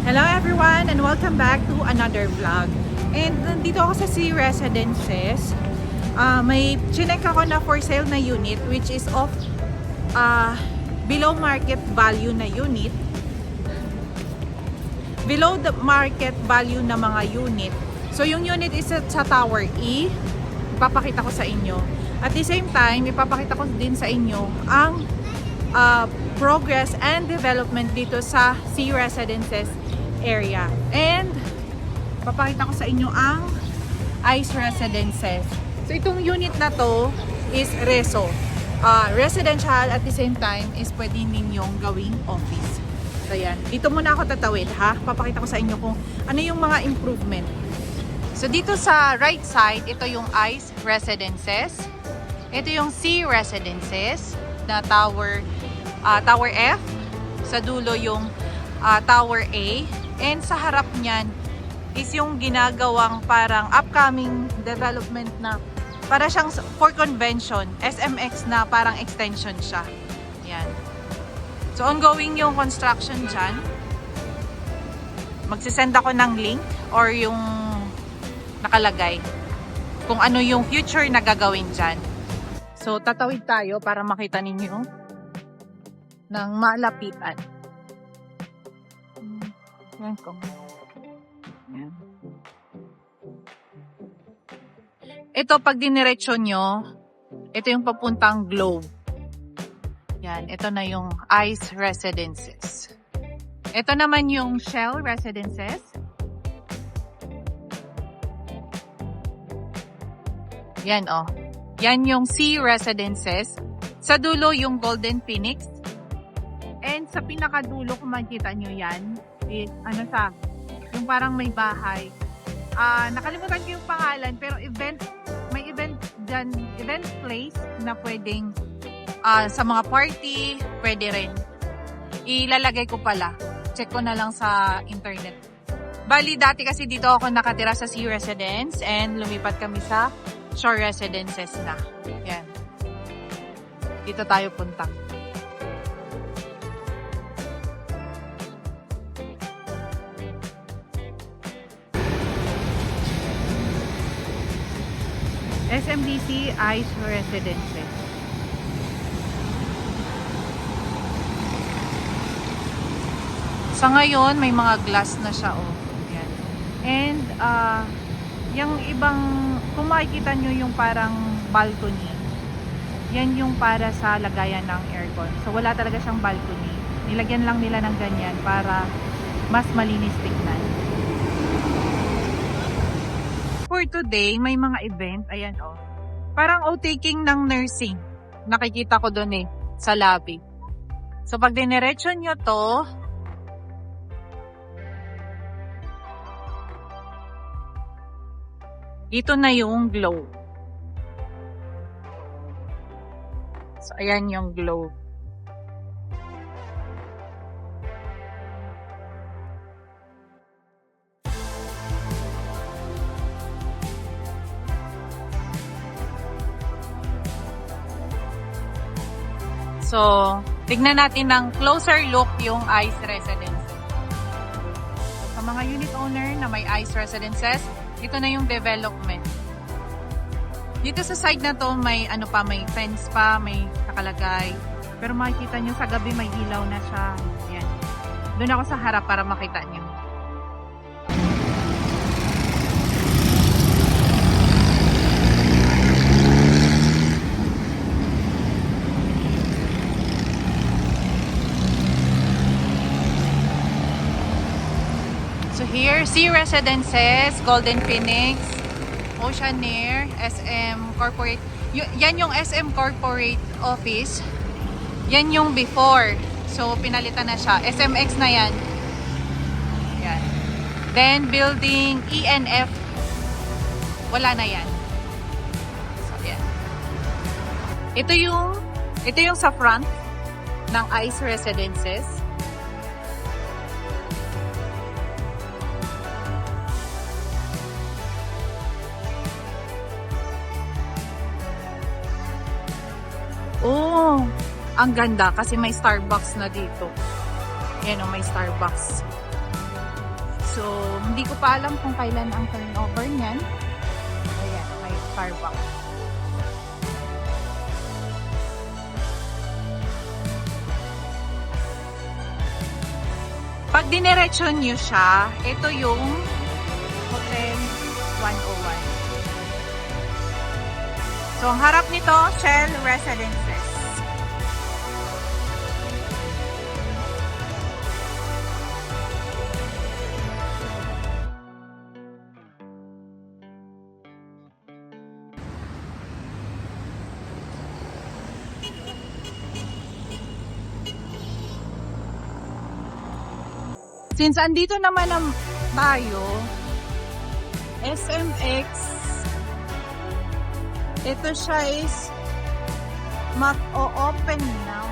Hello everyone and welcome back to another vlog. And nandito ako sa C Residences. May chinek ako na for sale na unit which is of below market value na unit. Below the market value na mga unit. So yung unit is sa Tower E. Ipapakita ko sa inyo. At the same time, ipapakita ko din sa inyo ang progress and development dito sa C Residences area. And papakita ko sa inyo ang ICE Residences. So itong unit na to is reso. Residential at the same time is pwede ninyong gawing office. So yan. Dito muna ako tatawid ha. Papakita ko sa inyo kung ano yung mga improvement. So dito sa right side, ito yung ICE Residences. Ito yung C Residences na Tower F. Sa dulo yung Tower A. And sa harap niyan is yung ginagawang parang upcoming development na para siyang for convention, SMX na parang extension siya. Yan. So ongoing yung construction dyan. Magsisend ako ng link or yung nakalagay kung ano yung future na gagawin dyan. So tatawid tayo para makita ninyo ng malapitan. Yan ko. Yan. Ito pag diniretso nyo, ito yung papuntang Globe. Yan, ito na yung ICE Residences. Ito naman yung Shell Residences. Yan oh. Yan yung C Residences. Sa dulo yung Golden Phoenix. And sa pinakadulo kung makikita nyo yan, is ano sa, yung parang may bahay. Nakalimutan ko yung pangalan pero may event dyan, event place na pwedeng sa mga party, pwede rin. Ilalagay ko pala. Check ko na lang sa internet. Bali, dati kasi dito ako nakatira sa C Residence and lumipat kami sa Shore Residences na. Yan. Dito tayo punta. SMDC ICE Residences. Sa ngayon, may mga glass na siya. Oh. Yan. And, yung ibang, kung makikita nyo yung parang balcony, yan yung para sa lagayan ng aircon. So, wala talaga siyang balcony. Nilagyan lang nila ng ganyan para mas malinis tignan. For today, may mga event. Ayan oh. Parang outtaking ng nursing. Nakikita ko doon eh. Sa lobby. So pag diniretso nyo to, ito na yung globe. So ayan yung globe. So, tignan natin ng closer look yung ICE Residences. Sa mga unit owner na may ICE Residences, ito na yung development. Dito sa side na to, may ano pa, may fence pa, may nakalagay. Pero makikita nyo sa gabi may ilaw na siya. Yan. Doon ako sa harap para makita nyo. So here, C Residences, Golden Phoenix, Oceanair, SM Corporate. Yan yung SM Corporate Office. Yan yung before. So, pinalitan na siya. SMX na yan. Yan. Then, building ENF. Wala na yan. So, yan. Ito yung sa front ng ICE Residences. Oh, ang ganda kasi may Starbucks na dito. Yan o, may Starbucks. So, hindi ko pa alam kung kailan ang turnover niyan. Ayan, may Starbucks. Pag diniretso nyo siya, ito yung Hotel 101. So, ang harap nito, Shell Residences. Since andito naman tayo, SMX, ito siya is mag-o-open now.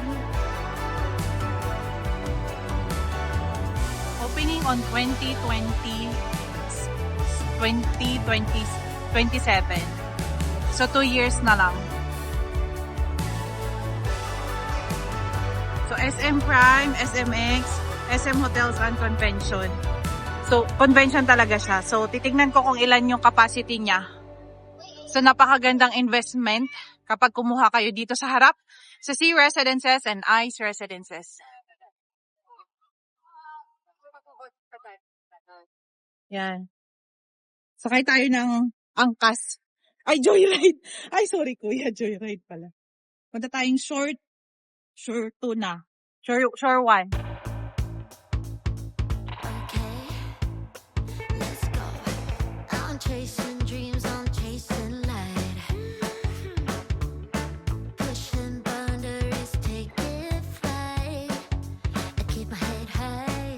Opening on 2027. So 2 years na lang. So SM Prime, SMX, SM Hotels and Convention. So, convention talaga siya. So, titignan ko kung ilan yung capacity niya. So, napakagandang investment kapag kumuha kayo dito sa harap sa Sea Residences and Ice Residences. Yan. Sakay tayo ng angkas. Ay, joyride. Ay, sorry kuya, joyride pala. Punta tayong shore 2 na. Shore 1. Chasing dreams, I'm chasing light. Pushing boundaries, taking flight. I keep my head high,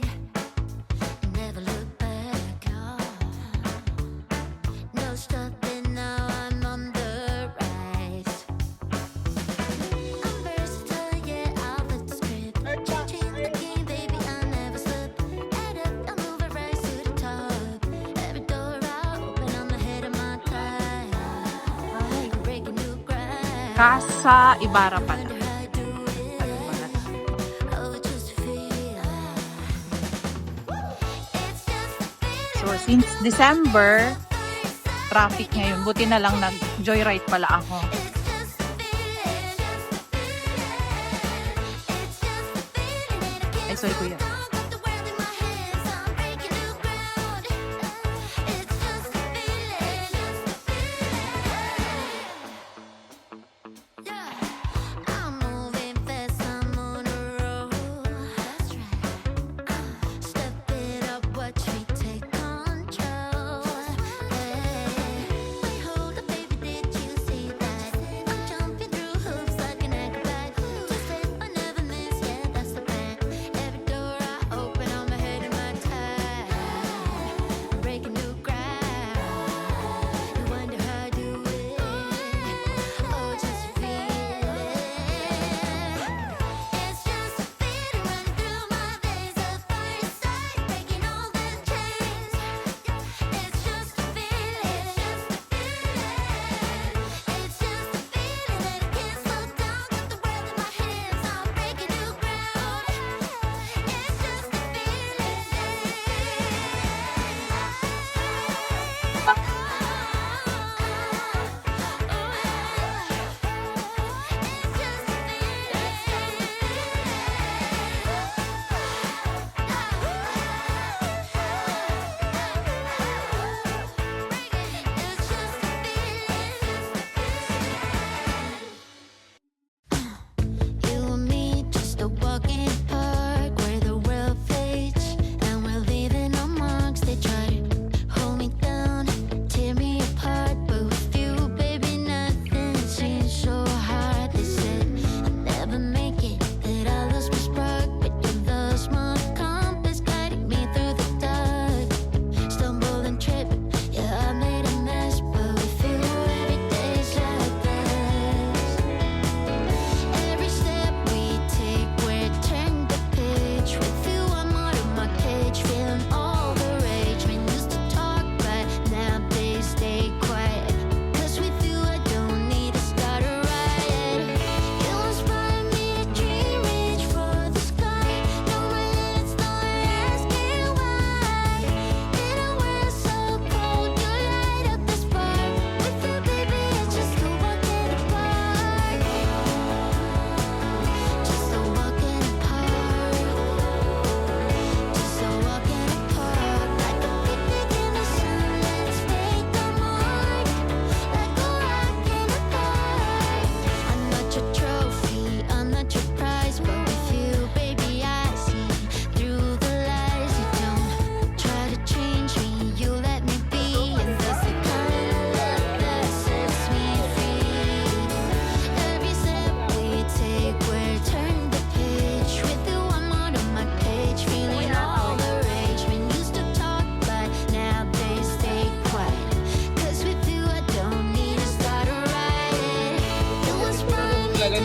never look back. Oh. No stopping now, I'm on the rise. I'm versatile, yeah, I'll flip the script. Changing the game, baby, I never slip. Head up, I'm moving right to the top. Every door Casa Ibarra pala. So, since December, traffic ngayon. Buti na lang nag-joyride pala ako. Ay, sorry kuya.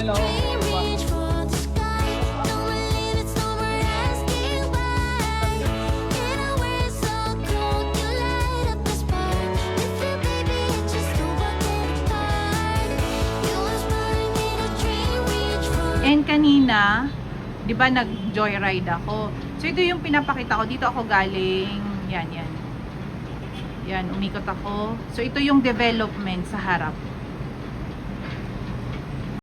a dream, reach for the sky. No more limits, no more asking why. In a world so cold, you light up the spark. With you, baby, it's just no walking apart. You inspire me to dream, reach for. And kanina, di ba nag-joyride ako? So ito yung pinapakita ko. Dito ako galing. Yan, yan. Yan, umikot ako. So ito yung development sa harap.